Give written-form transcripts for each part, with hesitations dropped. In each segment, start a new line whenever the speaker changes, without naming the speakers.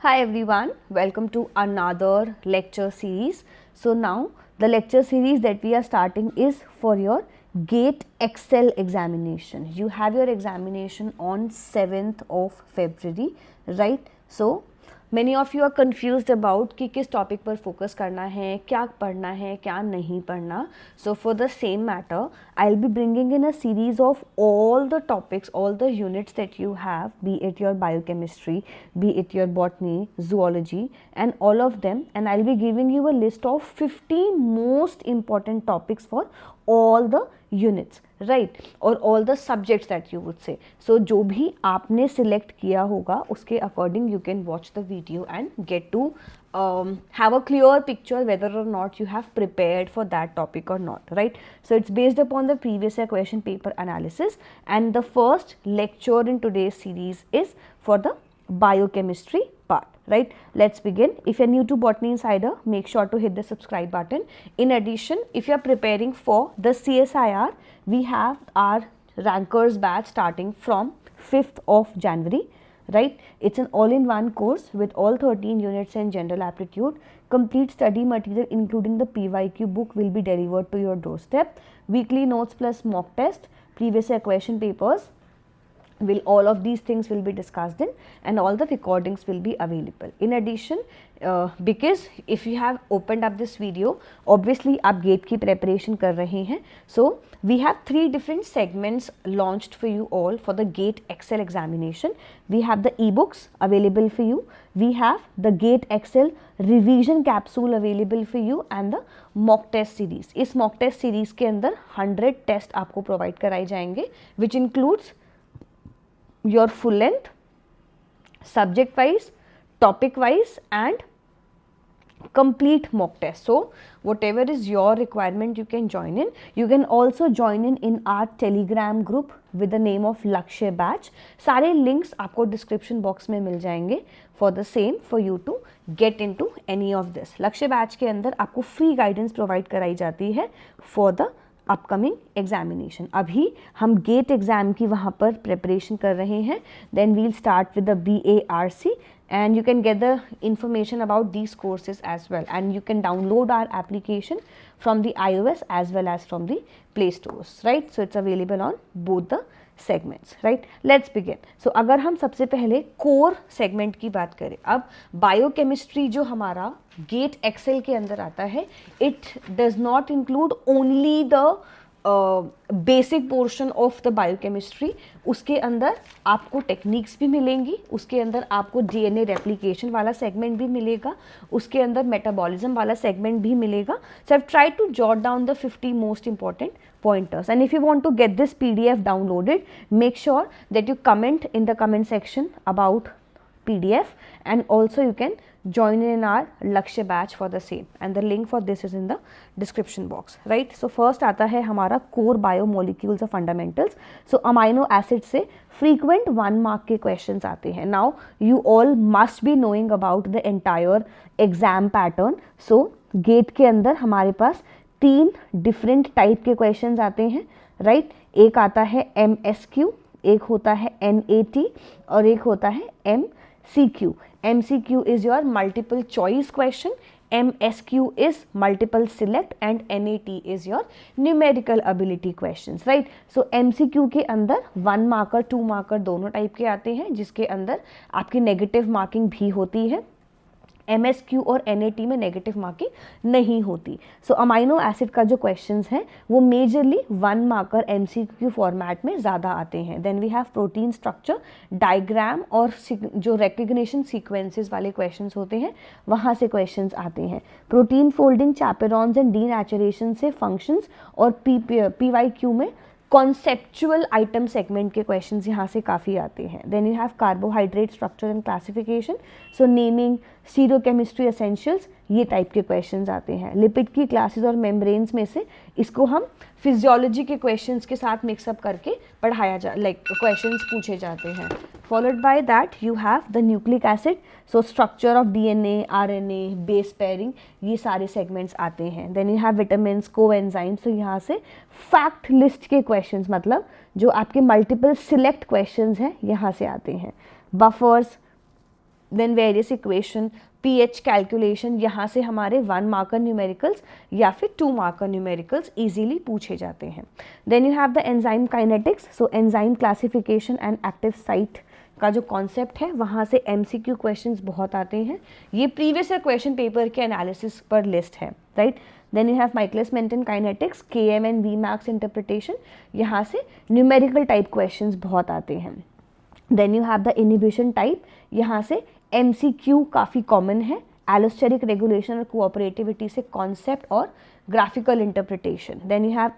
Hi everyone, welcome to another lecture series. So now the lecture series that we are starting is for your GATE Excel examination. You have your examination on 7th of February, right? So many of you are confused about कि किस topic पर focus करना है, क्या पढ़ना है, क्या नहीं पढ़ना. So for the same matter, I'll be bringing in a series of all the topics, all the units that you have, be it your biochemistry, be it your botany, zoology, and all of them, and I'll be giving you a list of 50 most important topics for all the units, right, or all the subjects that you would say. So जो भी आपने select किया होगा उसके according you can watch the video and get to have a clear picture whether or not you have prepared for that topic or not, right? So it's based upon the previous year question paper analysis, and the first lecture in today's series is for the biochemistry part, right? Let's begin. If you're new to Botany Insider, make sure to hit the subscribe button. In addition, if you're preparing for the CSIR, we have our rankers batch starting from 5th of January, right? It's an all-in-one course with all 13 units and general aptitude. Complete study material including the PYQ book will be delivered to your doorstep. Weekly notes plus mock test, previous year question papers, all of these things will be discussed in, and all the recordings will be available. In addition, because if you have opened up this video, obviously आप GATE की preparation कर रहे हैं, so we have 3 different segments launched for you all for the GATE Excel examination. We have the ebooks available for you, we have the GATE Excel revision capsule available for you, and the mock test series. इस mock test series के अंदर 100 test आपको provide कराए जाएंगे, which includes your full length, subject wise, topic wise, and complete mock test. So whatever is your requirement you can join in. You can also join in our telegram group with the name of Lakshya batch. सारे links आपको description box में मिल जाएंगे for the same, for you to get into any of this. लक्ष्य batch के अंदर आपको free guidance provide कराई जाती है for the अपकमिंग एग्जामिनेशन. अभी हम गेट एग्जाम की वहाँ पर प्रिपरेशन कर रहे हैं. Then we'll start with the BARC and you can get the information about these courses as well, and you can download our application from the iOS as well as from the Play Stores, right? So it's available on both the segments, right? Let's begin. So अगर हम सबसे पहले core segment की बात करें, अब biochemistry जो हमारा गेट एक्सेल के अंदर आता है, it does not include only the basic portion of the biochemistry. उसके अंदर आपको टेक्निक्स भी मिलेंगी, उसके अंदर आपको DNA रेप्लिकेशन वाला सेगमेंट भी मिलेगा, उसके अंदर मेटाबॉलिज्म वाला सेगमेंट भी मिलेगा. So I try to jot down the 50 most important pointers, and if you want to get this PDF downloaded, make sure that you comment in the comment section about PDF, and also you can join in our Lakshya batch for the same, and the link for this is in the description box, right? So first आता है हमारा core biomolecules of fundamentals. So amino acids से frequent 1 mark के questions आते हैं. Now you all must be knowing about the entire exam pattern. So GATE के अंदर हमारे पास 3 डिफरेंट टाइप के क्वेश्चंस आते हैं, राइट? एक आता है MSQ, एक होता है NAT, और एक होता है MCQ. MCQ is your multiple choice question, MSQ is multiple select, and NAT is your numerical ability questions, right? So MCQ के अंदर 1 मार्कर 2 मार्कर दोनों टाइप के आते हैं, जिसके अंदर आपकी नेगेटिव मार्किंग भी होती है. MSQ और NAT में नेगेटिव मार्किंग नहीं होती. सो अमाइनो एसिड का जो क्वेश्चंस हैं वो मेजरली 1 मार्कर MCQ फॉर्मेट में ज़्यादा आते हैं. Then we have protein structure, diagram, और जो रिकग्निशन सीक्वेंसेस वाले क्वेश्चंस होते हैं वहाँ से क्वेश्चंस आते हैं. Protein folding, chaperones and denaturation से फंक्शंस, और PYQ में कॉन्सेप्चुअल आइटम सेगमेंट के क्वेश्चंस यहाँ से काफ़ी आते हैं. Then you have carbohydrate structure and classification, so naming, stereochemistry essentials, ये टाइप के क्वेश्चंस आते हैं. लिपिड की क्लासेस और मेम्ब्रेन्स में से इसको हम फिजियोलॉजी के क्वेश्चंस के साथ मिक्सअप करके पढ़ाया क्वेश्चंस पूछे जाते हैं. Followed by that you have the nucleic acid, so structure of DNA, RNA, base pairing, ये सारे सेगमेंट्स आते हैं. Then you have vitamins, coenzymes, तो यहाँ से फैक्ट लिस्ट के क्वेश्चंस, मतलब जो आपके मल्टीपल सिलेक्ट क्वेश्चंस हैं यहाँ से आते हैं. Buffers, then various equation, pH calculation, यहाँ से हमारे 1 मार्कर न्यूमेरिकल्स या फिर 2 मार्कर न्यूमेरिकल्स इजीली पूछे जाते हैं. Then you have the enzyme kinetics. So enzyme classification and active site का जो कॉन्सेप्ट है वहाँ से एमसीक्यू क्वेश्चंस बहुत आते हैं. ये प्रीवियस ईयर क्वेश्चन पेपर के एनालिसिस पर लिस्ट है, right. Then you have Michaelis Menten kinetics, KM and Vmax interpretation, यहाँ से न्यूमेरिकल टाइप क्वेश्चंस बहुत आते हैं. Then you have the inhibition type, यहाँ से एमसीक्यू काफ़ी कॉमन है. एलोस्टेरिक रेगुलेशन और कोऑपरेटिविटी से कॉन्सेप्ट और graphical interpretation. Then you have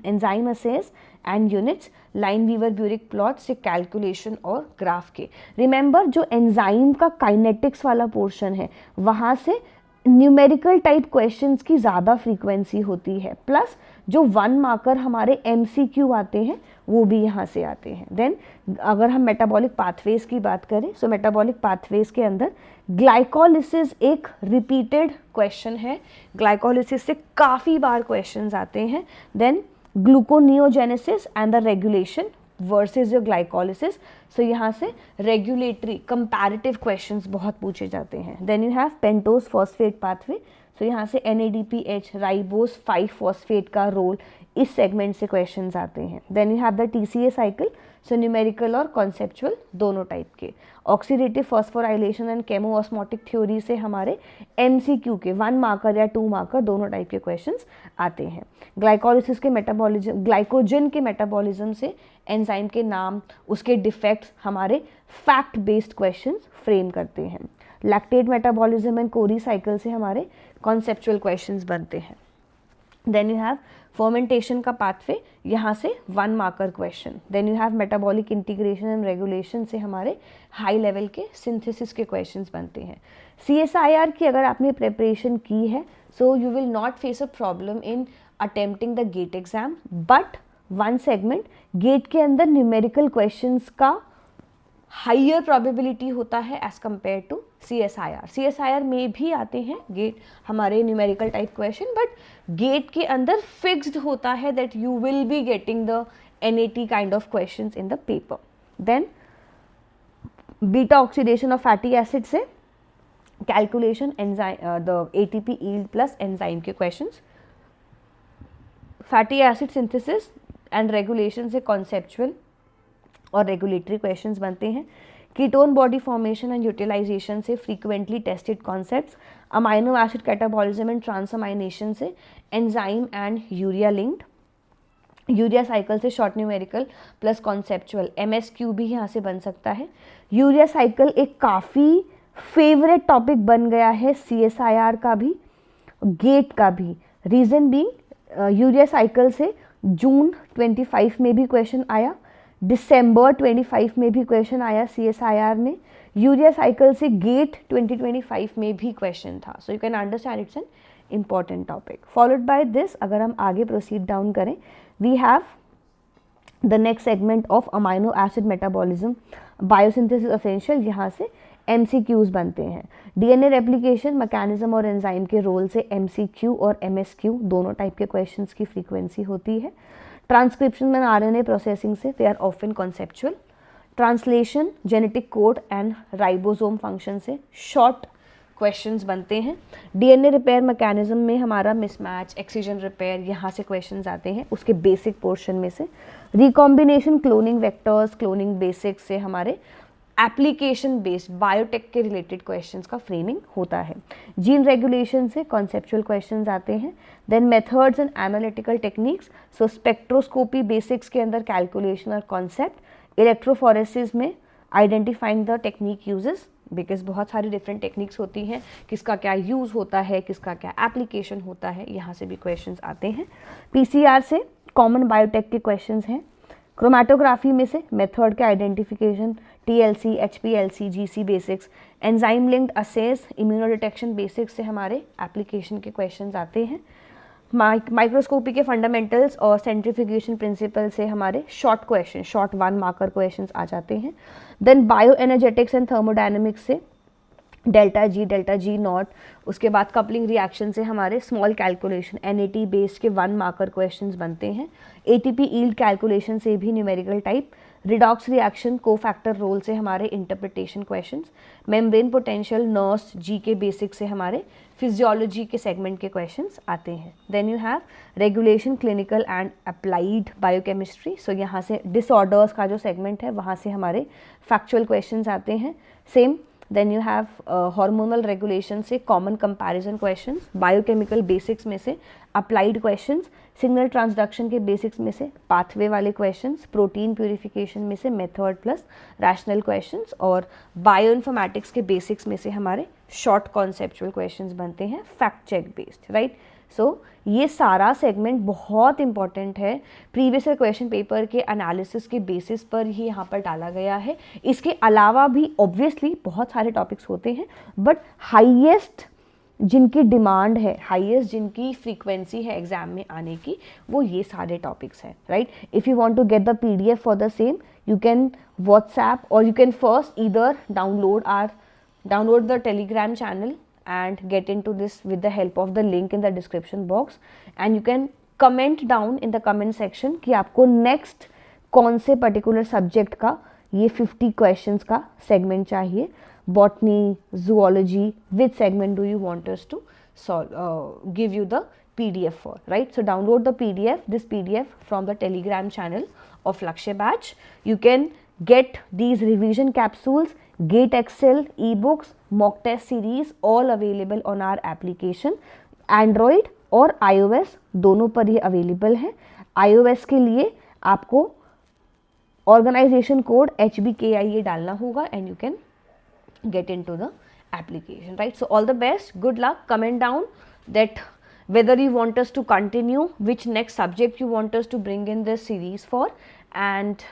enzyme assays and units, Lineweaver Burk plot से कैलकुलेशन और ग्राफ के. रिमेंबर जो एंजाइम का काइनेटिक्स वाला पोर्शन है वहाँ से न्यूमेरिकल टाइप क्वेश्चंस की ज़्यादा फ्रीक्वेंसी होती है, प्लस जो 1 मार्कर हमारे एमसीक्यू आते हैं वो भी यहाँ से आते हैं. देन अगर हम मेटाबॉलिक पाथवेज की बात करें, सो मेटाबॉलिक पाथवेज के अंदर ग्लाइकोलिसिस एक रिपीटेड क्वेश्चन है. ग्लाइकोलिसिस से काफ़ी बार क्वेश्चंस आते हैं. Then gluconeogenesis and the regulation versus your glycolysis, so यहाँ से रेगुलेटरी कंपैरेटिव क्वेश्चंस बहुत पूछे जाते हैं. Then you have pentose phosphate pathway, so यहाँ से NADPH राइबोस 5 फॉस्फेट का रोल इस सेगमेंट से क्वेश्चंस आते हैं. Then you have the TCA cycle, so numerical और कॉन्सेप्चुअल दोनों टाइप के. Oxidative phosphorylation and chemiosmotic theory से हमारे MCQ के 1 मार्कर या 2 मार्कर दोनों टाइप के क्वेश्चंस आते हैं. ग्लाइकोलिसिस के मेटाबॉलिज्म, ग्लाइकोजन के मेटाबॉलिज्म से एंजाइम के नाम, उसके डिफेक्ट्स हमारे फैक्ट बेस्ड क्वेश्चंस फ्रेम करते हैं. Lactate metabolism and Cori cycle से हमारे कॉन्सेप्चुअल क्वेश्चंस बनते हैं. देन यू हैव फर्मेंटेशन का पाथवे, यहाँ से 1 marker question. Then you have metabolic integration and regulation से हमारे हाई लेवल के सिंथेसिस के क्वेश्चंस बनते हैं. CSIR की अगर आपने प्रिपरेशन की है, so you will not face a problem in attempting the GATE exam, but one segment GATE के अंदर न्यूमेरिकल क्वेश्चंस का हाइयर प्रोबेबिलिटी होता है as compared to CSIR. CSIR में भी आते हैं गेट हमारे numerical type question, but GATE के अंदर फिक्स्ड होता है that you will be getting the NAT kind of questions in the paper. Then beta oxidation of fatty acid से calculation, enzyme the ATP yield plus enzyme के questions. Fatty acid synthesis and regulation से conceptual और regulatory questions बनते हैं. Ketone body formation and utilization से frequently tested concepts. Amino acid catabolism and transamination से enzyme and urea linked. Urea cycle से short numerical plus conceptual. MSQ भी यहाँ से बन सकता है. यूरिया साइकिल एक काफ़ी फेवरेट टॉपिक बन गया है CSIR का भी, गेट का भी. रीज़न बीइंग यूरिया साइकिल से जून 25 में भी क्वेश्चन आया, दिसंबर 25 में भी क्वेश्चन आया CSIR में. यूरिया साइकिल से गेट 2025 में भी क्वेश्चन था. So you can understand it's an important topic. Followed by this, अगर हम आगे प्रोसीड डाउन करें, we have the next segment of amino acid metabolism, biosynthesis essential. यहाँ से MCQs बनते हैं. DNA रेप्लिकेशन मैकेनिज्म और एंजाइम के रोल से MCQ और MSQ दोनों टाइप के क्वेश्चंस की फ्रीक्वेंसी होती है. ट्रांसक्रिप्शन एंड RNA प्रोसेसिंग से they are often conceptual. Translation, genetic code and ribosome function से शॉर्ट क्वेश्चंस बनते हैं. DNA रिपेयर मैकेनिज्म में हमारा मिसमैच, एक्सीजन रिपेयर, यहाँ से क्वेश्चंस आते हैं उसके बेसिक पोर्शन में से. Recombination, cloning vectors, cloning basics से हमारे एप्लीकेशन बेस्ड बायोटेक के रिलेटेड क्वेश्चंस का फ्रेमिंग होता है. जीन रेगुलेशन से कॉन्सेप्चुअल क्वेश्चंस आते हैं. Then methods and analytical techniques, so spectroscopy basics के अंदर कैलकुलेशन और कॉन्सेप्ट. इलेक्ट्रोफोरेसिस में identifying the technique uses, because बहुत सारी डिफरेंट टेक्निक्स होती हैं, किसका क्या यूज़ होता है, किसका क्या एप्लीकेशन होता है, यहाँ से भी क्वेश्चंस आते हैं. PCR से कॉमन बायोटेक के क्वेश्चंस हैं. क्रोमेटोग्राफी में से मेथड के identification, TLC, HPLC, GC basics. Enzyme linked assess, immuno detection basics से हमारे एप्लीकेशन के क्वेश्चंस आते हैं. माइक्रोस्कोपी के फंडामेंटल्स और सेंट्रीफ्यूगेशन प्रिंसिपल से हमारे short question, short 1 marker questions आ जाते हैं. Then bioenergetics and thermodynamics से डेल्टा जी नॉट. उसके बाद कपलिंग रिएक्शन से हमारे स्मॉल कैलकुलेशन NAT बेस्ड के 1 मार्कर क्वेश्चंस बनते हैं. ATP यील्ड कैलकुलेशन से भी numerical type redox reaction cofactor role से हमारे interpretation questions, membrane potential, Nernst जी के बेसिक से हमारे फिजियोलॉजी के सेगमेंट के क्वेश्चंस आते हैं. Then you have regulation, clinical and applied biochemistry. So यहाँ से डिसऑर्डर्स का जो सेगमेंट है वहाँ से हमारे फैक्चुअल क्वेश्चंस आते हैं. Same then you have hormonal regulation से common comparison questions, biochemical basics में से अप्लाइड क्वेश्चंस, सिग्नल ट्रांसडक्शन के बेसिक्स में से पाथवे वाले क्वेश्चंस, प्रोटीन प्यूरिफिकेशन में से मेथड प्लस रैशनल क्वेश्चंस, और बायोइन्फॉर्मेटिक्स के बेसिक्स में से हमारे शॉर्ट कॉन्सेप्चुअल क्वेश्चंस बनते हैं fact check based, right. So ये सारा सेगमेंट बहुत इंपॉर्टेंट है. प्रीवियस ईयर क्वेश्चन पेपर के एनालिसिस के बेसिस पर ही यहाँ पर डाला गया है. इसके अलावा भी ऑब्वियसली बहुत सारे टॉपिक्स होते हैं, बट हाईएस्ट जिनकी डिमांड है, हाईएस्ट जिनकी फ्रीक्वेंसी है एग्जाम में आने की, वो ये सारे टॉपिक्स हैं, right. If you want to get the PDF for the same, you can WhatsApp और you can first either download the Telegram channel and get into this with the help of the link in the description box, and you can comment down in the comment section कि आपको next कौन से particular subject का ये 50 questions का segment चाहिए. Botany, zoology, which segment do you want us to give you the PDF for, right? So download the PDF, this PDF from the Telegram channel of Lakshya Batch. You can get these revision capsules, GATE Excel, ebooks, mock test series, all available on our application. Android और iOS दोनों पर ये available है. iOS के लिए आपको organisation code HBKIA डालना होगा and you can get into the application, right? So all the best, good luck. Comment down that whether you want us to continue, which next subject you want us to bring in this series for, and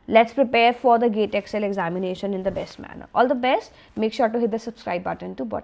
let's prepare for the GATE Excel examination in the best manner. All the best. Make sure to hit the subscribe button to